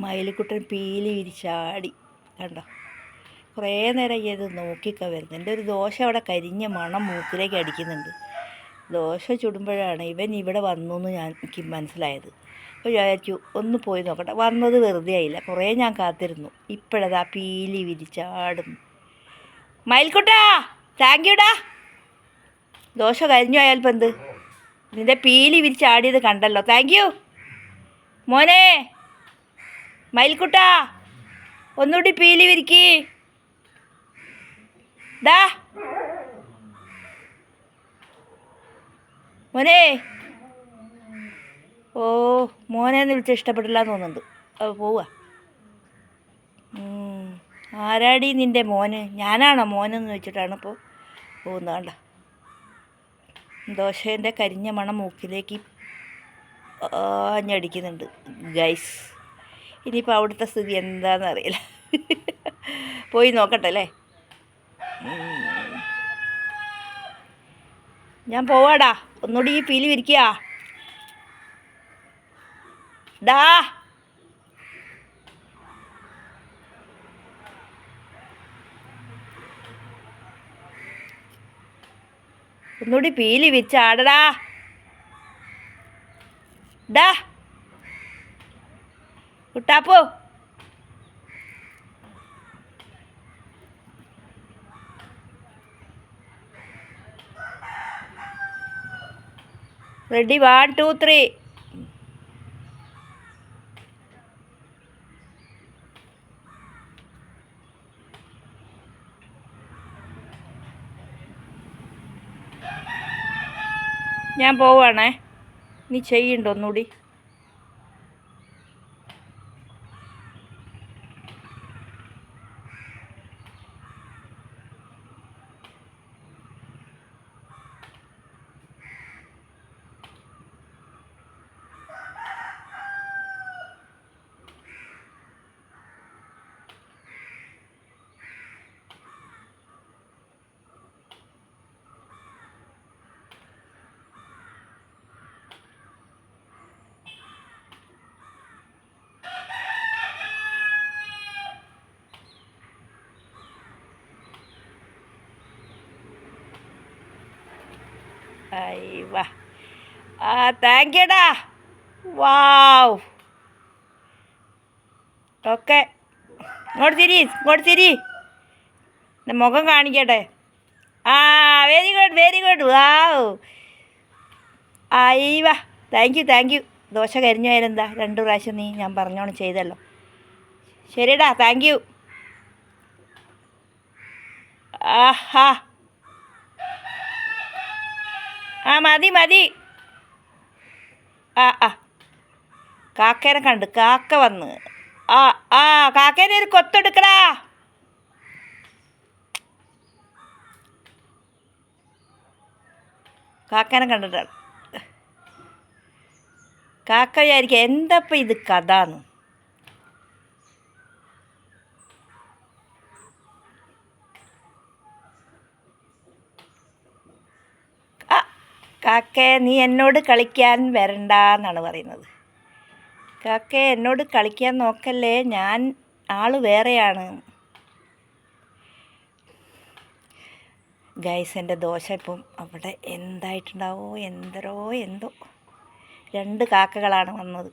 മയിലിക്കുട്ടൻ പീലി വിരിച്ചാടി കണ്ടോ. കുറേ നേരം ഇത് നോക്കിക്കാൻ വരുന്നു. എൻ്റെ ഒരു ദോശ അവിടെ കരിഞ്ഞ മണം മൂക്കിലേക്ക് അടിക്കുന്നുണ്ട്. ദോശ ചുടുമ്പോഴാണ് ഇവൻ ഇവിടെ വന്നു എന്ന് എനിക്ക് മനസ്സിലായത്. അപ്പോൾ വിചാരിച്ചു ഒന്ന് പോയി നോക്കട്ടെ. വന്നത് വെറുതെ ആയില്ല, കുറേ ഞാൻ കാത്തിരുന്നു. ഇപ്പോഴതാ പീലി വിരിച്ചാടുന്നു. മയിൽക്കുട്ടാ, താങ്ക് യുടാ. ദോശ കരിഞ്ഞു പോയാൽ എന്ത്, നിൻ്റെ പീലി വിരിച്ചാടിയത് കണ്ടല്ലോ. താങ്ക് യു മോനെ. മയിൽക്കുട്ടാ, ഒന്നുകൂടി പീലി വിരിക്കി. ദാ മോനെ. ഓ, മോനെ എന്ന് വിളിച്ചാൽ ഇഷ്ടപ്പെട്ടില്ല എന്ന് തോന്നുന്നുണ്ട്. അപ്പോൾ പോവുക. ആരാടി നിൻ്റെ മോന്? ഞാനാണോ മോനെന്ന് വെച്ചിട്ടാണ് ഇപ്പോൾ പോകുന്നത്. കണ്ട ദോശേൻ്റെ കരിഞ്ഞ മണം മൂക്കിലേക്ക് ആഞ്ഞടിക്കുന്നുണ്ട് ഗൈസ്. ഇനിയിപ്പോൾ അവിടുത്തെ സ്ഥിതി എന്താണെന്നറിയില്ല. പോയി നോക്കട്ടെ അല്ലേ. ഞാൻ പോവാടാ. ഒന്നുകൂടി ഈ പീലി വിരിക്കുക. ഡാ ഒന്നുകൂടി പീലി വിരിച്ചാടടാ. ഡാ കുട്ടാപ്പോ. റെഡി, 1 2 3. ഞാൻ പോവാണേ. നീ ചെയ്യണ്ടോ ഒന്നുകൂടി? വാ. താങ്ക് യുടാ. വാവ്. ഓക്കെ, ഇങ്ങോട്ട് തിരി, ഇങ്ങോട്ട് തിരി. മുഖം കാണിക്കട്ടെ. Very good, very good. Wow. വാ. Thank you, thank you. Dosa കരിഞ്ഞു പോയാലെന്താ, 2 പ്രാവശ്യം നീ ഞാൻ പറഞ്ഞോണം ചെയ്തല്ലോ. ശരിടാ, താങ്ക് യു. ആഹാ. മതി മതി. കാക്കേനെ കണ്ട്, കാക്ക വന്ന്. കാക്കേനെ ഒരു കൊത്തെടുക്കടാ. കാക്കേനെ കണ്ടിട്ടാണ് കാക്ക വിചാരിക്കുക എന്തപ്പം ഇത് കഥാന്ന്. കാക്കേ, നീ എന്നോട് കളിക്കാൻ വരണ്ട എന്നാണ് പറയുന്നത്. കാക്കേ, എന്നോട് കളിക്കാൻ നോക്കല്ലേ, ഞാൻ ആള് വേറെയാണ്. ഗൈസ്, എൻ്റെ ദോശ ഇപ്പം അവിടെ എന്തായിട്ടുണ്ടാവോ, എന്തോ 2 കാക്കകളാണ് വന്നത്.